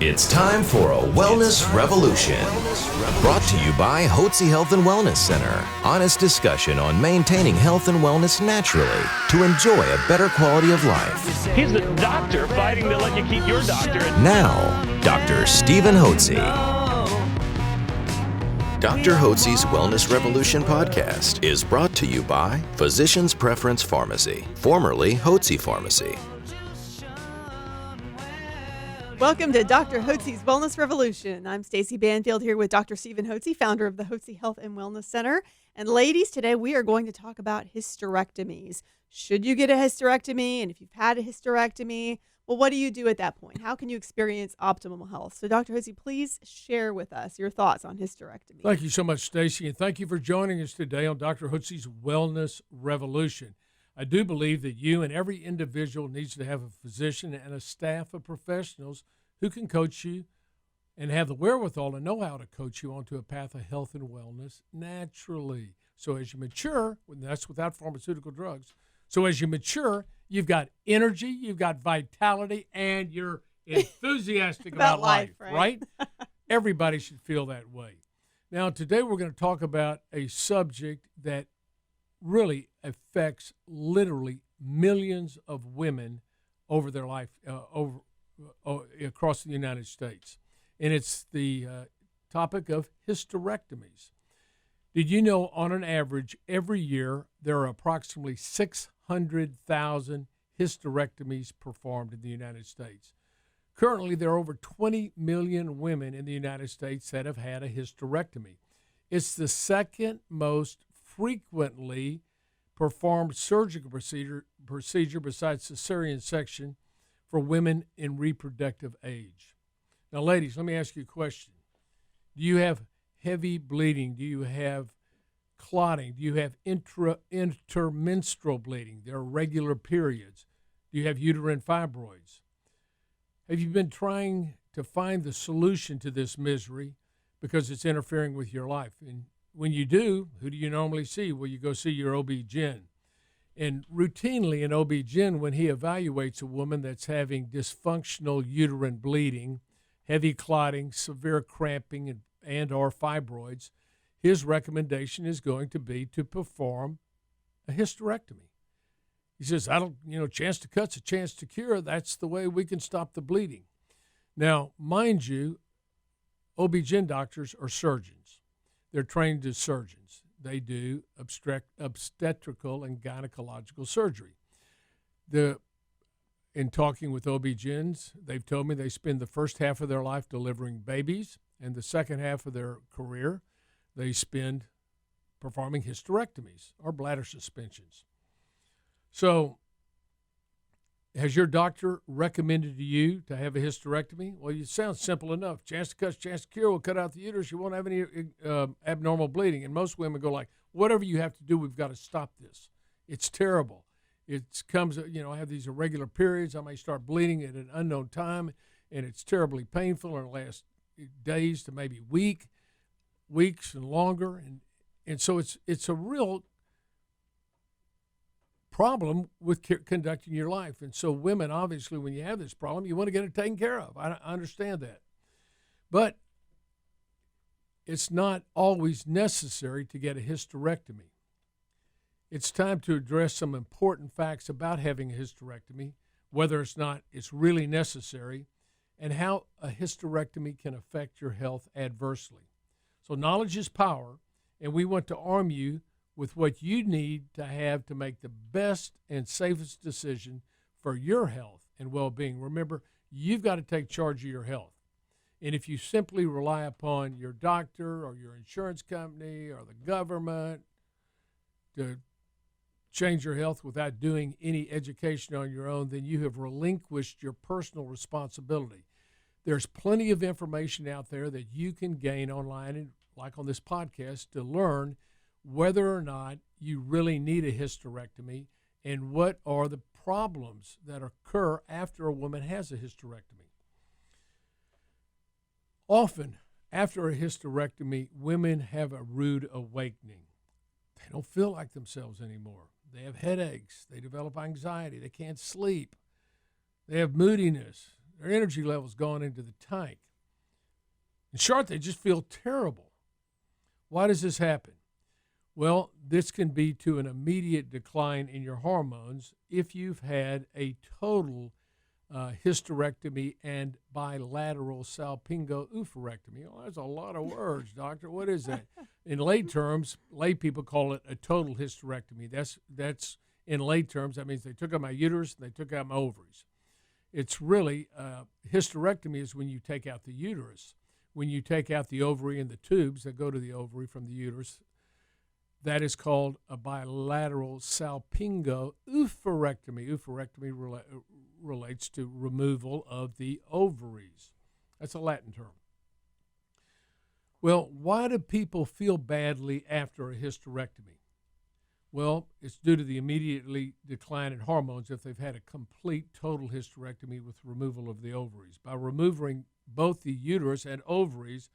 It's time for a Wellness Revolution. Brought to you by Hotze Health and Wellness Center. Honest discussion on maintaining health and wellness naturally to enjoy a better quality of life. He's the doctor fighting to let you keep your doctorate. Now, Dr. Stephen Hotze. Dr. Hotze's Wellness Revolution podcast is brought to you by Physicians Preference Pharmacy, formerly Hotze Pharmacy. Welcome to Dr. Hotze's Wellness Revolution. I'm Stacey Banfield here with Dr. Stephen Hotze, founder of the Hotze Health and Wellness Center. And ladies, today we are going to talk about hysterectomies. Should you get a hysterectomy? And if you've had a hysterectomy, well, what do you do at that point? How can you experience optimal health? So Dr. Hotze, please share with us your thoughts on hysterectomy. Thank you so much, Stacey, and thank you for joining us today on Dr. Hotze's Wellness Revolution. I do believe that you and every individual needs to have a physician and a staff of professionals who can coach you and have the wherewithal and know how to coach you onto a path of health and wellness naturally. So as you mature, and that's without pharmaceutical drugs, so as you mature, you've got energy, you've got vitality, and you're enthusiastic about life, right? Everybody should feel that way. Now, today we're going to talk about a subject that really affects literally millions of women over their life, across the United States. And it's the topic of hysterectomies. Did you know on an average every year there are approximately 600,000 hysterectomies performed in the United States? Currently, there are over 20 million women in the United States that have had a hysterectomy. It's the second most frequently performed surgical procedure besides cesarean section for women in reproductive age. Now, ladies, let me ask you a question. Do you have heavy bleeding? Do you have clotting? Do you have intermenstrual bleeding? There are regular periods. Do you have uterine fibroids? Have you been trying to find the solution to this misery because it's interfering with your life? And when you do, who do you normally see? Well, you go see your OB-GYN. And routinely an OB-GYN, when he evaluates a woman that's having dysfunctional uterine bleeding, heavy clotting, severe cramping, and or fibroids, his recommendation is going to be to perform a hysterectomy. He says, chance to cut's a chance to cure. That's the way we can stop the bleeding. Now, mind you, OB-GYN doctors are surgeons. They're trained as surgeons. They do obstetrical and gynecological surgery. In talking with OB-GYNs, they've told me they spend the first half of their life delivering babies, and the second half of their career, they spend performing hysterectomies or bladder suspensions. So, has your doctor recommended to you to have a hysterectomy? Well, it sounds simple enough. Chance to cut, chance to cure. We'll cut out the uterus. You won't have any abnormal bleeding. And most women go like, whatever you have to do, we've got to stop this. It's terrible. It comes, I have these irregular periods. I may start bleeding at an unknown time, and it's terribly painful and lasts days to maybe weeks and longer. And so it's a real problem with conducting your life. And so women, obviously, when you have this problem, you want to get it taken care of. I understand that. But it's not always necessary to get a hysterectomy. It's time to address some important facts about having a hysterectomy, whether it's really necessary, and how a hysterectomy can affect your health adversely. So knowledge is power, and we want to arm you with what you need to have to make the best and safest decision for your health and well-being. Remember, you've got to take charge of your health. And if you simply rely upon your doctor or your insurance company or the government to change your health without doing any education on your own, then you have relinquished your personal responsibility. There's plenty of information out there that you can gain online, and like on this podcast, to learn whether or not you really need a hysterectomy and what are the problems that occur after a woman has a hysterectomy. Often, after a hysterectomy, women have a rude awakening. They don't feel like themselves anymore. They have headaches. They develop anxiety. They can't sleep. They have moodiness. Their energy level's gone into the tank. In short, they just feel terrible. Why does this happen? Well, this can be to an immediate decline in your hormones if you've had a total hysterectomy and bilateral salpingo-oophorectomy. Oh, that's a lot of words, doctor. What is that? In lay terms, lay people call it a total hysterectomy. That's in lay terms. That means they took out my uterus and they took out my ovaries. It's really hysterectomy is when you take out the uterus. When you take out the ovary and the tubes that go to the ovary from the uterus, that is called a bilateral salpingo-oophorectomy. Oophorectomy relates to removal of the ovaries. That's a Latin term. Well, why do people feel badly after a hysterectomy? Well, it's due to the immediately decline in hormones if they've had a complete total hysterectomy with removal of the ovaries. By removing both the uterus and ovaries,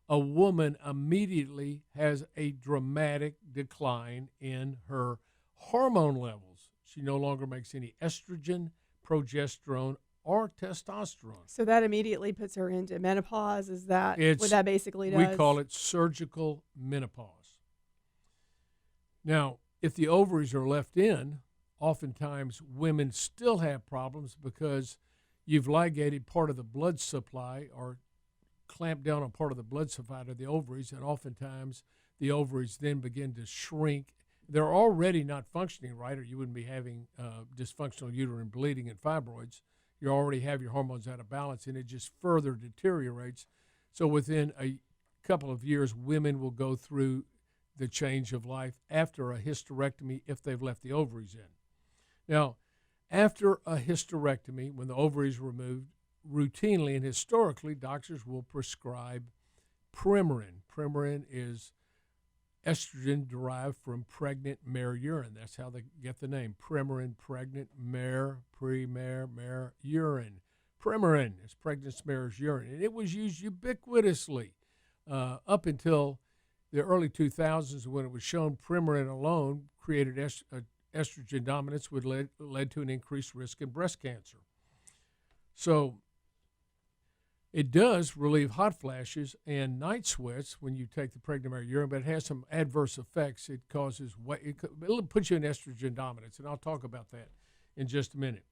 a woman immediately has a dramatic decline in her hormone levels. She no longer makes any estrogen, progesterone, or testosterone. So that immediately puts her into menopause. Is that what that basically does? We call it surgical menopause. Now, if the ovaries are left in, oftentimes women still have problems because you've ligated part of the blood supply or clamp down on part of the blood supply to the ovaries, and oftentimes the ovaries then begin to shrink. They're already not functioning right, or you wouldn't be having dysfunctional uterine bleeding and fibroids. You already have your hormones out of balance, and it just further deteriorates. So within a couple of years, women will go through the change of life after a hysterectomy if they've left the ovaries in. Now, after a hysterectomy, when the ovaries are removed, routinely and historically, doctors will prescribe Premarin. Premarin is estrogen derived from pregnant mare urine. That's how they get the name. Premarin, pregnant mare, mare urine. Premarin is pregnant mare's urine, and it was used ubiquitously up until the early 2000s when it was shown Premarin alone created estrogen dominance, which led to an increased risk in breast cancer. So it does relieve hot flashes and night sweats when you take the pregnant mare urine, but it has some adverse effects. It causes it'll put you in estrogen dominance, and I'll talk about that in just a minute.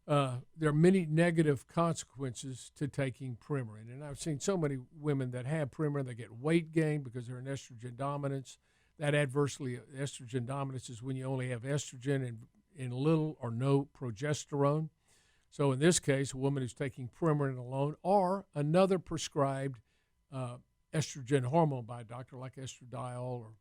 There are many negative consequences to taking Premarin, and I've seen so many women that have Premarin, they get weight gain because they're in estrogen dominance. That estrogen dominance is when you only have estrogen and little or no progesterone. So in this case, a woman who's taking Premarin alone or another prescribed estrogen hormone by a doctor like estradiol or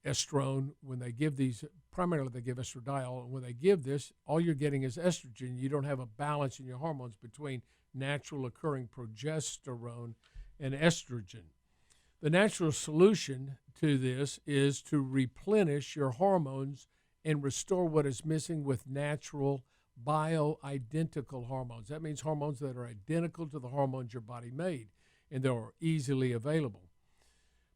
estrone, when they give these, primarily they give estradiol, and when they give this, all you're getting is estrogen. You don't have a balance in your hormones between natural occurring progesterone and estrogen. The natural solution to this is to replenish your hormones and restore what is missing with natural bioidentical hormones. That means hormones that are identical to the hormones your body made, and they are easily available.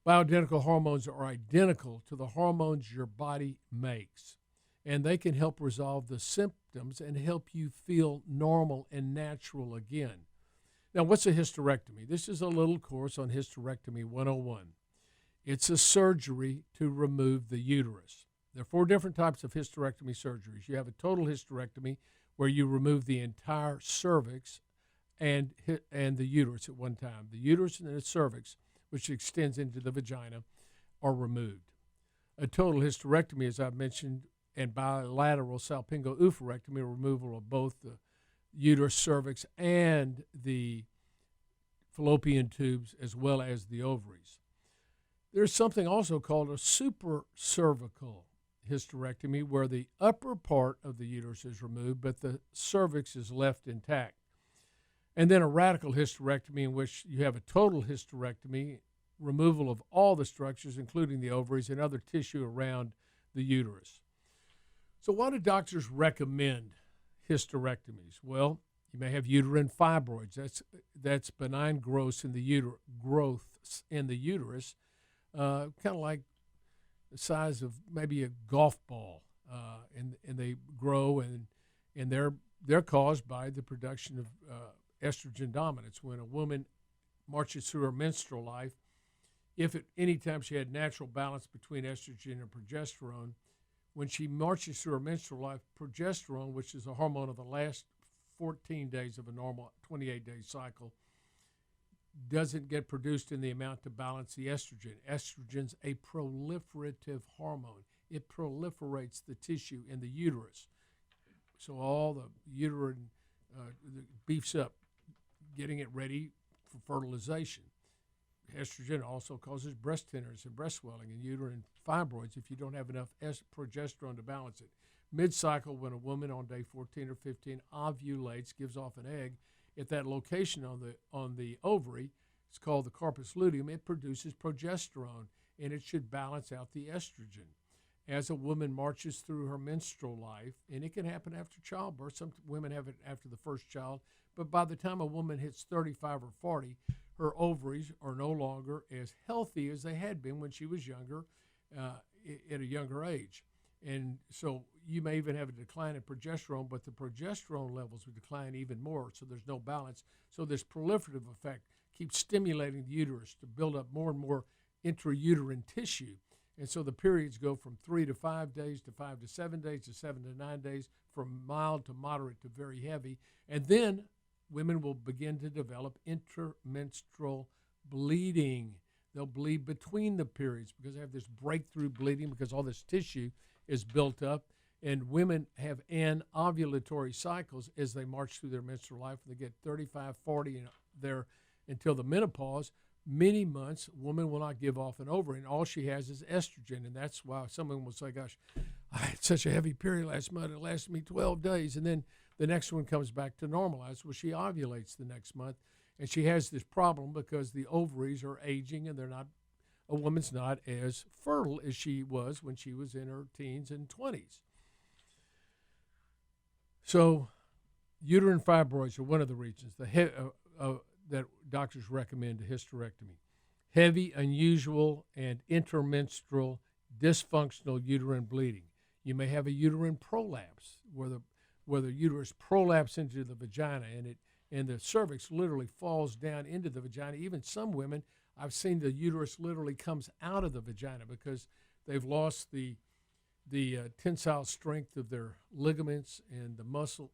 Bioidentical hormones are identical to the hormones your body makes, and they can help resolve the symptoms and help you feel normal and natural again. Now, what's a hysterectomy? This is a little course on Hysterectomy 101. It's a surgery to remove the uterus. There are 4 different types of hysterectomy surgeries. You have a total hysterectomy where you remove the entire cervix and the uterus at one time. The uterus and the cervix, which extends into the vagina, are removed. A total hysterectomy, as I've mentioned, and bilateral salpingo-oophorectomy, removal of both the uterus, cervix, and the fallopian tubes, as well as the ovaries. There's something also called a supracervical hysterectomy, where the upper part of the uterus is removed, but the cervix is left intact. And then a radical hysterectomy, in which you have a total hysterectomy, removal of all the structures, including the ovaries and other tissue around the uterus. So why do doctors recommend hysterectomies? Well, you may have uterine fibroids. That's benign growths in the uterus, kind of like the size of maybe a golf ball, and they grow and they're they're caused by the production of estrogen dominance. When a woman marches through her menstrual life, if at any time she had natural balance between estrogen and progesterone, when she marches through her menstrual life, progesterone, which is a hormone of the last 14 days of a normal 28-day cycle, doesn't get produced in the amount to balance the estrogen. Estrogen's a proliferative hormone. It proliferates the tissue in the uterus. So all the uterine beefs up, getting it ready for fertilization. Estrogen also causes breast tenderness and breast swelling and uterine fibroids if you don't have enough progesterone to balance it. Mid-cycle, when a woman on day 14 or 15 ovulates, gives off an egg, at that location on the ovary, it's called the corpus luteum, it produces progesterone, and it should balance out the estrogen. As a woman marches through her menstrual life, and it can happen after childbirth, some women have it after the first child, but by the time a woman hits 35 or 40, her ovaries are no longer as healthy as they had been when she was younger, at a younger age. And so you may even have a decline in progesterone, but the progesterone levels would decline even more, so there's no balance. So this proliferative effect keeps stimulating the uterus to build up more and more intrauterine tissue. And so the periods go from 3 to 5 days to 5 to 7 days to 7 to 9 days, from mild to moderate to very heavy. And then women will begin to develop intermenstrual bleeding. They'll bleed between the periods because they have this breakthrough bleeding because all this tissue is built up. And women have anovulatory cycles as they march through their menstrual life. They get 35, 40 and there until the menopause. Many months, a woman will not give off an ovary, and all she has is estrogen. And that's why someone will say, gosh, I had such a heavy period last month. It lasted me 12 days. And then the next one comes back to normalize. Well, she ovulates the next month, and she has this problem because the ovaries are aging, and a woman's not as fertile as she was when she was in her teens and 20s. So uterine fibroids are one of the reasons that doctors recommend a hysterectomy. Heavy, unusual, and intermenstrual dysfunctional uterine bleeding. You may have a uterine prolapse where the uterus prolapse into the vagina and the cervix literally falls down into the vagina. Even some women, I've seen the uterus literally comes out of the vagina because they've lost the tensile strength of their ligaments, and the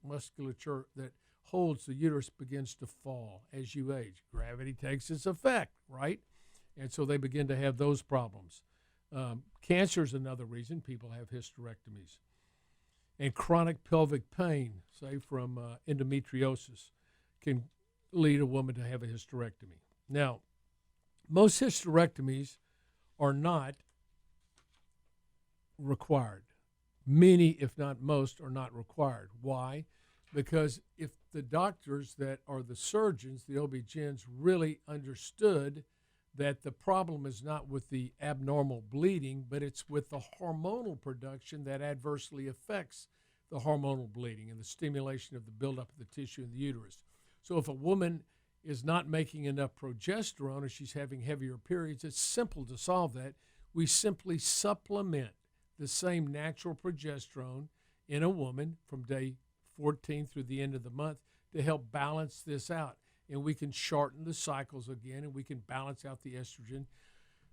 musculature that holds the uterus begins to fall as you age. Gravity takes its effect, right? And so they begin to have those problems. Cancer is another reason people have hysterectomies. And chronic pelvic pain, say from endometriosis, can lead a woman to have a hysterectomy. Now, most hysterectomies are not required. Many, if not most, are not required. Why? Because if the doctors that are the surgeons, the OB-GYNs, really understood that the problem is not with the abnormal bleeding, but it's with the hormonal production that adversely affects the hormonal bleeding and the stimulation of the buildup of the tissue in the uterus. So if a woman is not making enough progesterone or she's having heavier periods, it's simple to solve that. We simply supplement the same natural progesterone in a woman from day 14 through the end of the month to help balance this out. And we can shorten the cycles again, and we can balance out the estrogen.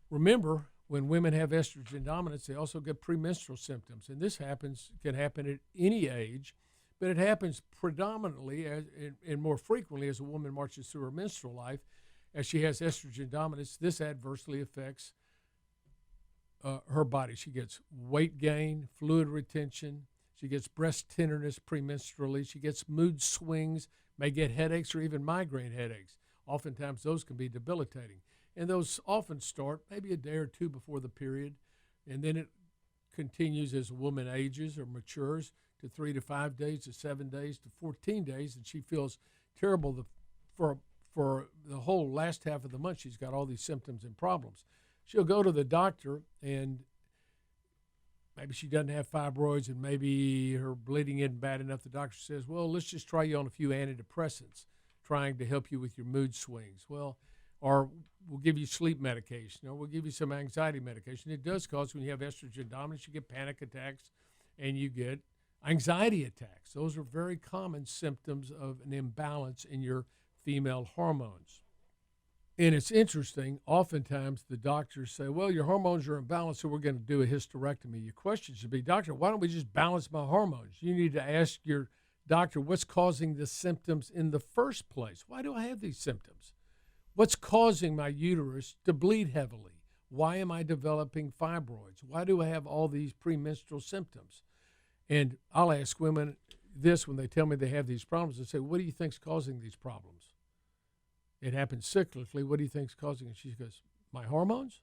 Remember, when women have estrogen dominance, they also get premenstrual symptoms. And this can happen at any age, but it happens predominantly and more frequently as a woman marches through her menstrual life. As she has estrogen dominance, this adversely affects her body. She gets weight gain, fluid retention. She gets breast tenderness premenstrually. She gets mood swings, may get headaches or even migraine headaches. Oftentimes those can be debilitating. And those often start maybe a day or two before the period, and then it continues as a woman ages or matures to 3 to 5 days to 7 days to 14 days, and she feels terrible for the whole last half of the month. She's got all these symptoms and problems. She'll go to the doctor, and maybe she doesn't have fibroids, and maybe her bleeding isn't bad enough. The doctor says, well, let's just try you on a few antidepressants, trying to help you with your mood swings. Well, or we'll give you sleep medication, or we'll give you some anxiety medication. It does cause, when you have estrogen dominance, you get panic attacks, and you get Anxiety attacks, those are very common symptoms of an imbalance in your female hormones. And it's interesting, oftentimes the doctors say, well, your hormones are imbalanced, so we're going to do a hysterectomy. Your question should be, doctor, why don't we just balance my hormones? You need to ask your doctor, what's causing the symptoms in the first place? Why do I have these symptoms? What's causing my uterus to bleed heavily? Why am I developing fibroids? Why do I have all these premenstrual symptoms? And I'll ask women this when they tell me they have these problems. I say, what do you think's causing these problems? It happens cyclically. What do you think's causing it? She goes, my hormones?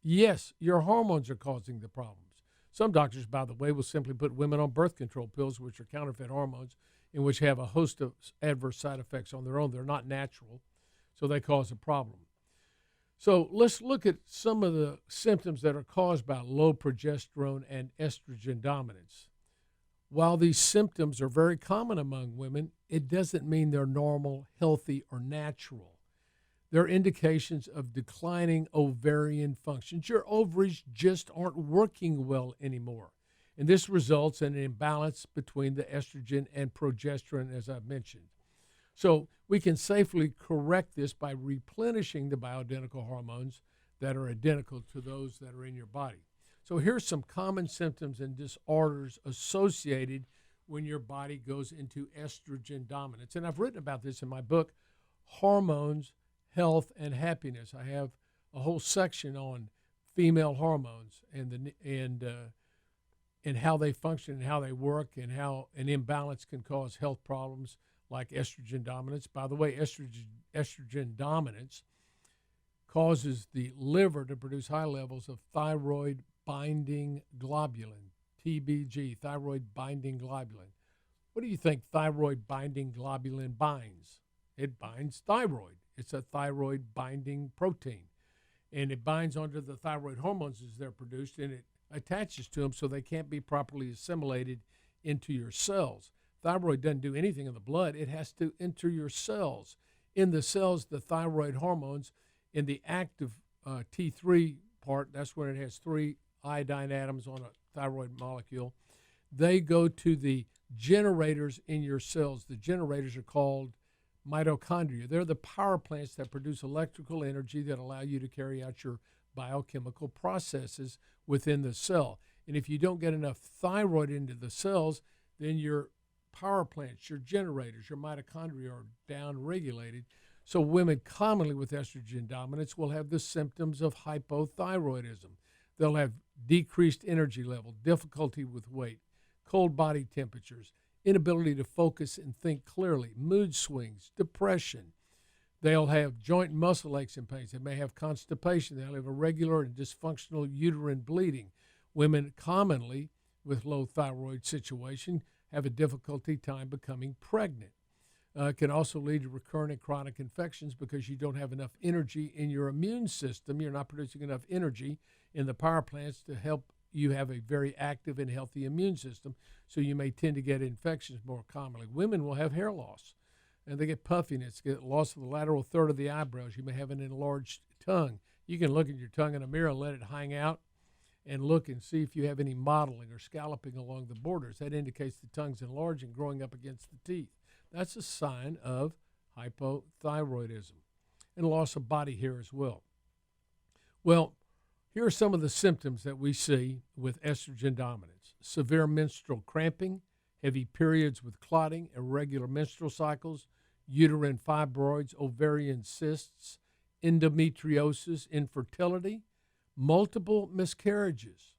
Yes, your hormones are causing the problems. Some doctors, by the way, will simply put women on birth control pills, which are counterfeit hormones, and which have a host of adverse side effects on their own. They're not natural, so they cause a problem. So let's look at some of the symptoms that are caused by low progesterone and estrogen dominance. While these symptoms are very common among women, it doesn't mean they're normal, healthy, or natural. They're indications of declining ovarian functions. Your ovaries just aren't working well anymore. And this results in an imbalance between the estrogen and progesterone, as I've mentioned. So we can safely correct this by replenishing the bioidentical hormones that are identical to those that are in your body. So here's some common symptoms and disorders associated when your body goes into estrogen dominance. And I've written about this in my book, Hormones, Health, and Happiness. I have a whole section on female hormones and how they function and how they work and how an imbalance can cause health problems like estrogen dominance. By the way, estrogen dominance causes the liver to produce high levels of thyroid binding globulin, TBG, thyroid binding globulin. What do you think thyroid binding globulin binds? It binds thyroid. It's a thyroid binding protein. And it binds onto the thyroid hormones as they're produced, and it attaches to them so they can't be properly assimilated into your cells. Thyroid doesn't do anything in the blood. It has to enter your cells. In the cells, the thyroid hormones, in the active T3 part, that's when it has 3 iodine atoms on a thyroid molecule, they go to the generators in your cells. The generators are called mitochondria. They're the power plants that produce electrical energy that allow you to carry out your biochemical processes within the cell. And if you don't get enough thyroid into the cells, then your power plants, your generators, your mitochondria are down-regulated. So women commonly with estrogen dominance will have the symptoms of hypothyroidism. They'll have decreased energy level, difficulty with weight, cold body temperatures, inability to focus and think clearly, mood swings, depression. They'll have joint and muscle aches and pains. They may have constipation. They'll have irregular and dysfunctional uterine bleeding. Women commonly with low thyroid situation have a difficulty time becoming pregnant. It can also lead to recurrent and chronic infections because you don't have enough energy in your immune system. You're not producing enough energy in the power plants to help you have a very active and healthy immune system, so you may tend to get infections more commonly. Women will have hair loss, and they get puffiness, get loss of the lateral third of the eyebrows. You may have an enlarged tongue. You can look at your tongue in a mirror and let it hang out and look and see if you have any mottling or scalloping along the borders. That indicates the tongue's enlarged and growing up against the teeth. That's a sign of hypothyroidism, and loss of body hair as well. Well, here are some of the symptoms that we see with estrogen dominance: severe menstrual cramping, heavy periods with clotting, irregular menstrual cycles, uterine fibroids, ovarian cysts, endometriosis, infertility, multiple miscarriages,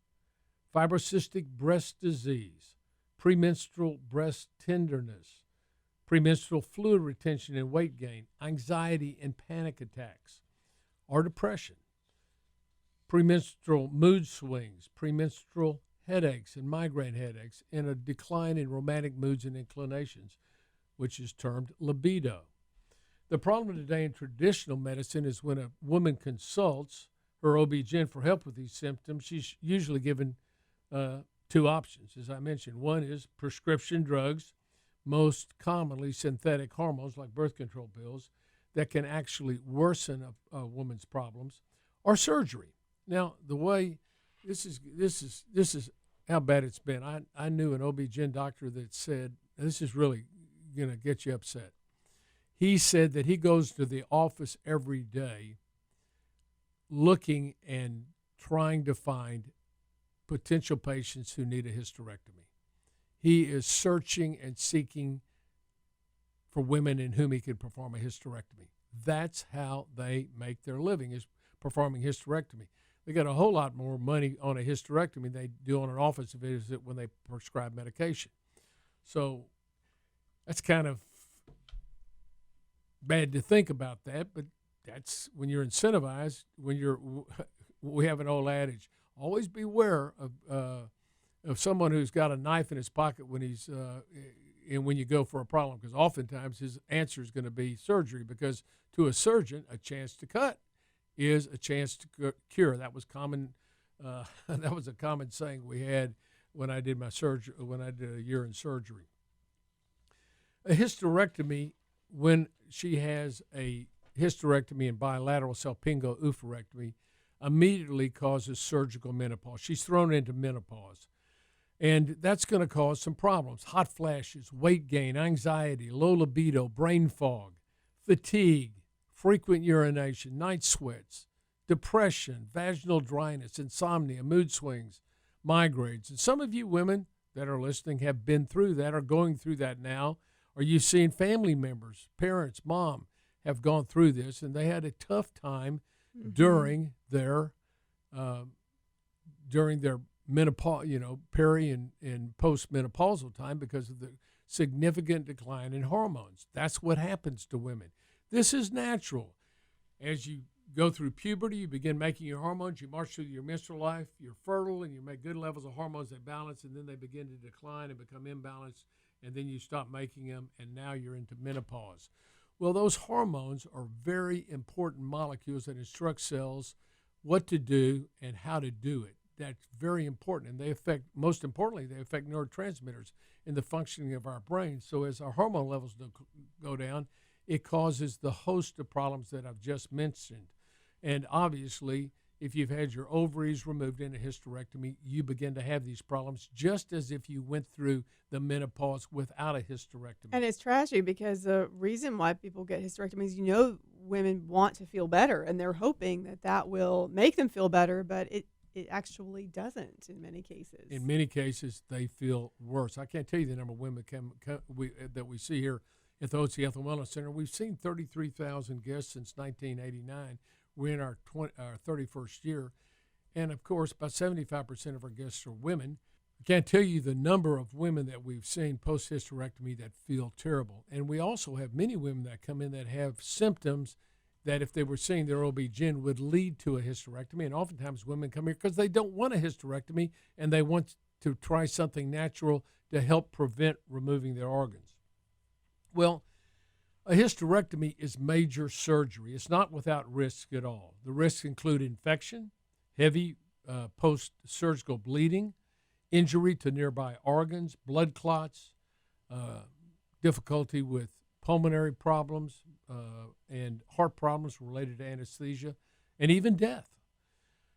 fibrocystic breast disease, premenstrual breast tenderness, premenstrual fluid retention and weight gain, anxiety and panic attacks, or depression, premenstrual mood swings, premenstrual headaches and migraine headaches, and a decline in romantic moods and inclinations, which is termed libido. The problem today in traditional medicine is when a woman consults her OB-GYN for help with these symptoms, she's usually given 2 options, as I mentioned. One is prescription drugs, most commonly synthetic hormones like birth control pills, that can actually worsen a woman's problems, or surgery. Now, the way this is how bad it's been. I knew an OB-GYN doctor that said, this is really going to get you upset. He said that he goes to the office every day looking and trying to find potential patients who need a hysterectomy. He is searching and seeking for women in whom he can perform a hysterectomy. That's how they make their living, is performing hysterectomy. They got a whole lot more money on a hysterectomy than they do on an office visit when they prescribe medication. So that's kind of bad to think about that, but that's when you're incentivized. We have an old adage: always beware of someone who's got a knife in his pocket when he's and when you go for a problem, because oftentimes his answer is going to be surgery, because to a surgeon, a chance to cut is a chance to cure. That was common. That was a common saying we had when I did my surgery, when I did a year in surgery. A hysterectomy, when she has a hysterectomy and bilateral salpingo-oophorectomy, immediately causes surgical menopause. She's thrown into menopause. And that's going to cause some problems: hot flashes, weight gain, anxiety, low libido, brain fog, fatigue, frequent urination, night sweats, depression, vaginal dryness, insomnia, mood swings, migraines. And some of you women that are listening have been through that, are going through that now, or you've seen family members, parents, mom, have gone through this, and they had a tough time during their menopause, peri and postmenopausal time, because of the significant decline in hormones. That's what happens to women. This is natural. As you go through puberty, you begin making your hormones, you march through your menstrual life, you're fertile, and you make good levels of hormones that balance, and then they begin to decline and become imbalanced, and then you stop making them, and now you're into menopause. Well, those hormones are very important molecules that instruct cells what to do and how to do it. That's very important, and they affect, most importantly, they affect neurotransmitters in the functioning of our brain. So as our hormone levels go down, it causes the host of problems that I've just mentioned. And obviously, if you've had your ovaries removed in a hysterectomy, you begin to have these problems, just as if you went through the menopause without a hysterectomy. And it's tragic, because the reason why people get hysterectomies, women want to feel better, and they're hoping that that will make them feel better, but it actually doesn't in many cases. In many cases, they feel worse. I can't tell you the number of women that we see here at the Hotze Health and Wellness Center. We've seen 33,000 guests since 1989. We're in our 31st year. And, of course, about 75% of our guests are women. I can't tell you the number of women that we've seen post-hysterectomy that feel terrible. And we also have many women that come in that have symptoms that, if they were seeing their OB-GYN, would lead to a hysterectomy. And oftentimes women come here because they don't want a hysterectomy, and they want to try something natural to help prevent removing their organs. Well, a hysterectomy is major surgery. It's not without risk at all. The risks include infection, heavy post-surgical bleeding, injury to nearby organs, blood clots, difficulty with pulmonary problems and heart problems related to anesthesia, and even death.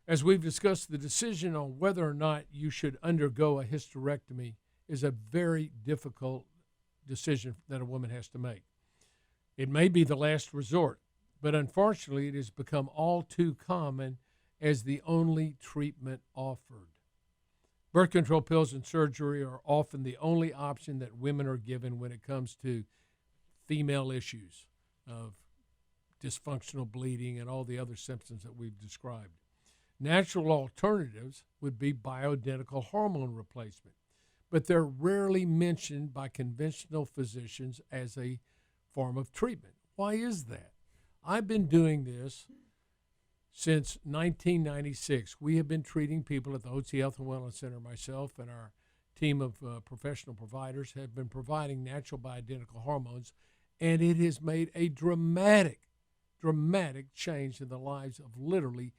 As we've discussed, the decision on whether or not you should undergo a hysterectomy is a very difficult decision that a woman has to make. It may be the last resort, but unfortunately it has become all too common as the only treatment offered. Birth control pills and surgery are often the only option that women are given when it comes to female issues of dysfunctional bleeding and all the other symptoms that we've described. Natural alternatives would be bioidentical hormone replacement, but they're rarely mentioned by conventional physicians as a form of treatment. Why is that? I've been doing this since 1996. We have been treating people at the Hotze Health and Wellness Center. Myself and our team of professional providers have been providing natural bioidentical hormones, and it has made a dramatic change in the lives of literally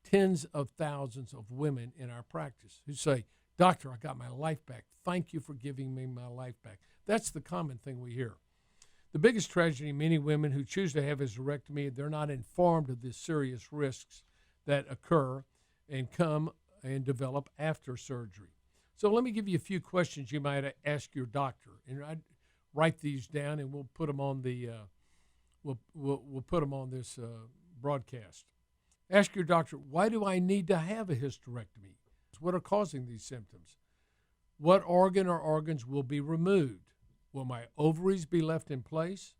tens of thousands of women in our practice who say, "Doctor, I got my life back. Thank you for giving me my life back." That's the common thing we hear. The biggest tragedy, many women who choose to have a hysterectomy, they're not informed of the serious risks that occur and come and develop after surgery. So let me give you a few questions you might ask your doctor, and I'd write these down, and we'll put them on the we'll put them on this broadcast. Ask your doctor, why do I need to have a hysterectomy? What are causing these symptoms? What organ or organs will be removed? Will my ovaries be left in place?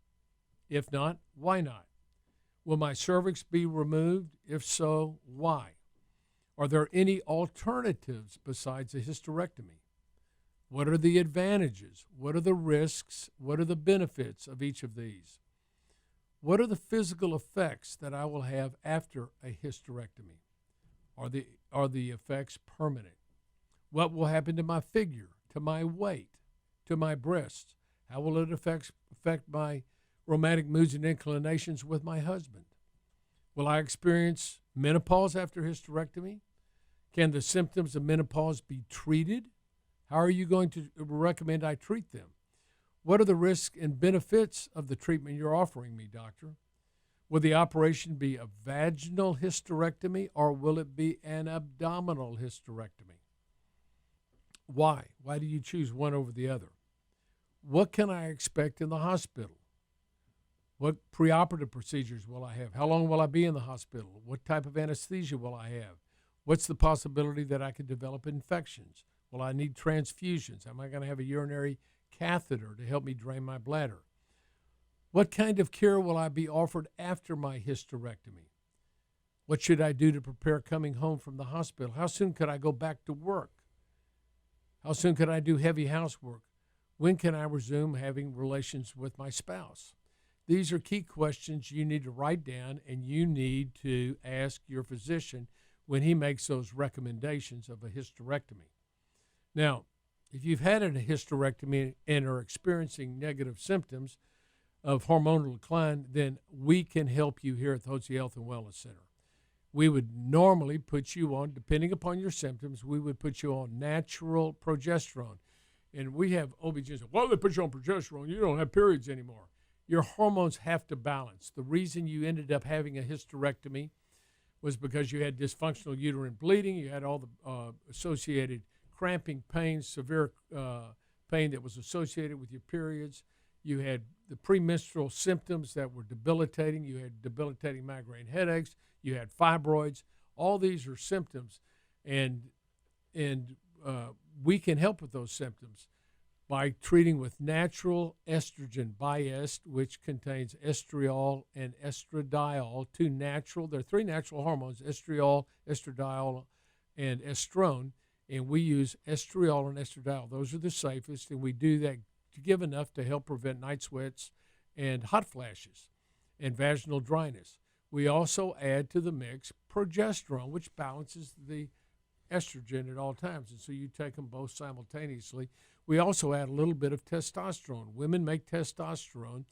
If not, why not? Will my cervix be removed? If so, why? Are there any alternatives besides a hysterectomy? What are the advantages? What are the risks? What are the benefits of each of these? What are the physical effects that I will have after a hysterectomy? Are the effects permanent? What will happen to my figure, to my weight, to my breasts? How will it affect my romantic moods and inclinations with my husband? Will I experience menopause after hysterectomy? Can the symptoms of menopause be treated? How are you going to recommend I treat them? What are the risks and benefits of the treatment you're offering me, doctor? Will the operation be a vaginal hysterectomy or will it be an abdominal hysterectomy? Why? Why do you choose one over the other? What can I expect in the hospital? What preoperative procedures will I have? How long will I be in the hospital? What type of anesthesia will I have? What's the possibility that I could develop infections? Will I need transfusions? Am I going to have a urinary catheter to help me drain my bladder? What kind of care will I be offered after my hysterectomy? What should I do to prepare coming home from the hospital? How soon could I go back to work? How soon could I do heavy housework? When can I resume having relations with my spouse? These are key questions you need to write down and you need to ask your physician when he makes those recommendations of a hysterectomy. Now, if you've had a hysterectomy and are experiencing negative symptoms of hormonal decline, then we can help you here at the Hotze Health and Wellness Center. We would normally put you on, depending upon your symptoms, we would put you on natural progesterone. And we have OB-GYNs say, why do they put you on progesterone? You don't have periods anymore. Your hormones have to balance. The reason you ended up having a hysterectomy was because you had dysfunctional uterine bleeding, you had all the associated cramping pain, severe pain that was associated with your periods. You had the premenstrual symptoms that were debilitating. You had debilitating migraine headaches. You had fibroids. All these are symptoms, and we can help with those symptoms by treating with natural estrogen, Bioidentical, which contains estriol and estradiol, there are three natural hormones, estriol, estradiol, and estrone, and we use estriol and estradiol. Those are the safest, and we do that to give enough to help prevent night sweats and hot flashes and vaginal dryness. We also add to the mix progesterone, which balances the estrogen at all times, and so you take them both simultaneously. We also add a little bit of testosterone. Women make testosterone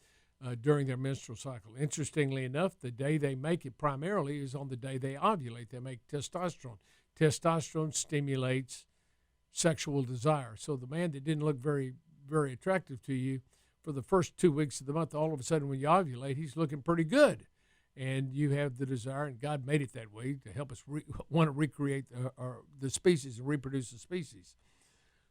during their menstrual cycle. Interestingly enough, the day they make it primarily is on the day they ovulate. They make testosterone. Testosterone stimulates sexual desire. So the man that didn't look very, very attractive to you for the first 2 weeks of the month, all of a sudden when you ovulate, he's looking pretty good. And you have the desire, and God made it that way to help us want to recreate the species and reproduce the species.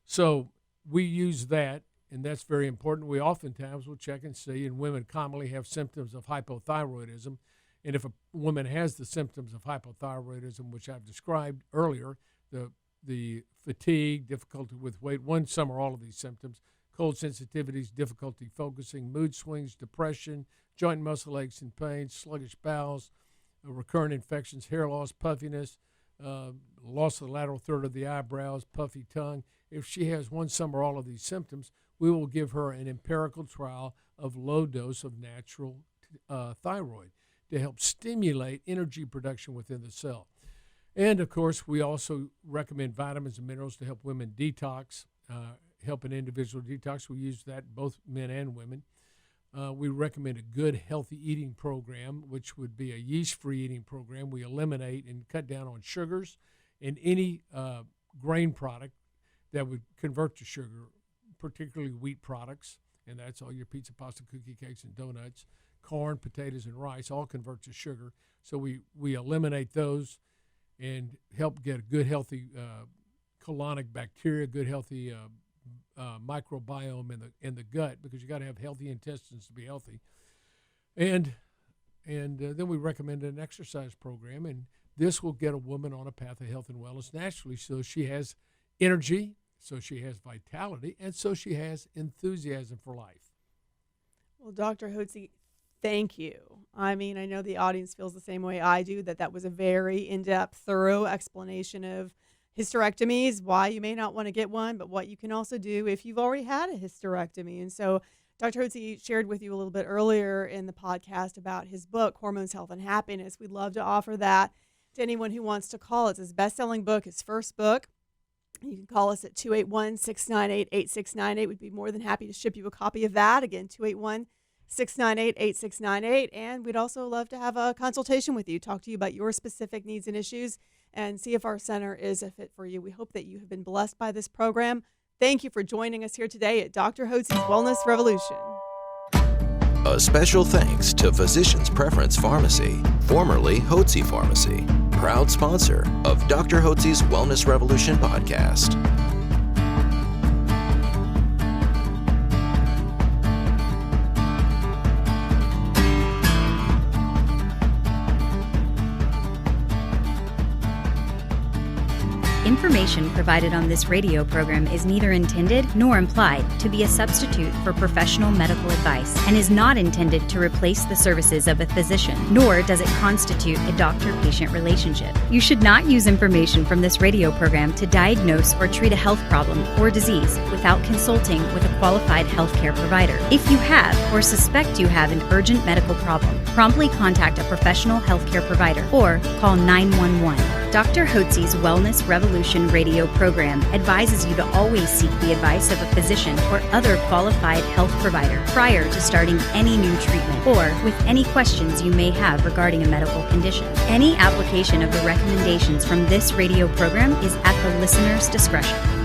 So we use that, and that's very important. We oftentimes will check and see, and women commonly have symptoms of hypothyroidism. And if a woman has the symptoms of hypothyroidism, which I've described earlier, the fatigue, difficulty with weight, some or all of these symptoms, cold sensitivities, difficulty focusing, mood swings, depression, joint and muscle aches and pains, sluggish bowels, recurrent infections, hair loss, puffiness, loss of the lateral third of the eyebrows, puffy tongue. If she has some or all of these symptoms, we will give her an empirical trial of low dose of natural thyroid to help stimulate energy production within the cell. And, of course, we also recommend vitamins and minerals to help women detox, help an individual detox. We use that both men and women. We recommend a good, healthy eating program, which would be a yeast-free eating program. We eliminate and cut down on sugars and any grain product that would convert to sugar, particularly wheat products, and that's all your pizza, pasta, cookie, cakes, and donuts. Corn, potatoes, and rice all convert to sugar. So we eliminate those and help get a good, healthy colonic bacteria, good healthy microbiome in the gut, because you got to have healthy intestines to be healthy. And then we recommend an exercise program, and this will get a woman on a path of health and wellness naturally, so she has energy, so she has vitality, and so she has enthusiasm for life. Well, Dr. Hotze, thank you. I mean, I know the audience feels the same way I do, that was a very in-depth, thorough explanation of hysterectomies, why you may not want to get one, but what you can also do if you've already had a hysterectomy. And so Dr. Hotze shared with you a little bit earlier in the podcast about his book, Hormones, Health, and Happiness. We'd love to offer that to anyone who wants to call. It's his best-selling book, his first book. You can call us at 281-698-8698. We'd be more than happy to ship you a copy of that. Again, 281-698-8698. And we'd also love to have a consultation with you, talk to you about your specific needs and issues, and see if our center is a fit for you. We hope that you have been blessed by this program. Thank you for joining us here today at Dr. Hotze's Wellness Revolution. A special thanks to Physicians Preference Pharmacy, formerly Hotze Pharmacy, proud sponsor of Dr. Hotze's Wellness Revolution podcast. Information provided on this radio program is neither intended nor implied to be a substitute for professional medical advice and is not intended to replace the services of a physician, nor does it constitute a doctor-patient relationship. You should not use information from this radio program to diagnose or treat a health problem or disease without consulting with a qualified healthcare provider. If you have or suspect you have an urgent medical problem, promptly contact a professional healthcare provider or call 911. Dr. Hotze's Wellness Revolution radio program advises you to always seek the advice of a physician or other qualified health provider prior to starting any new treatment or with any questions you may have regarding a medical condition. Any application of the recommendations from this radio program is at the listener's discretion.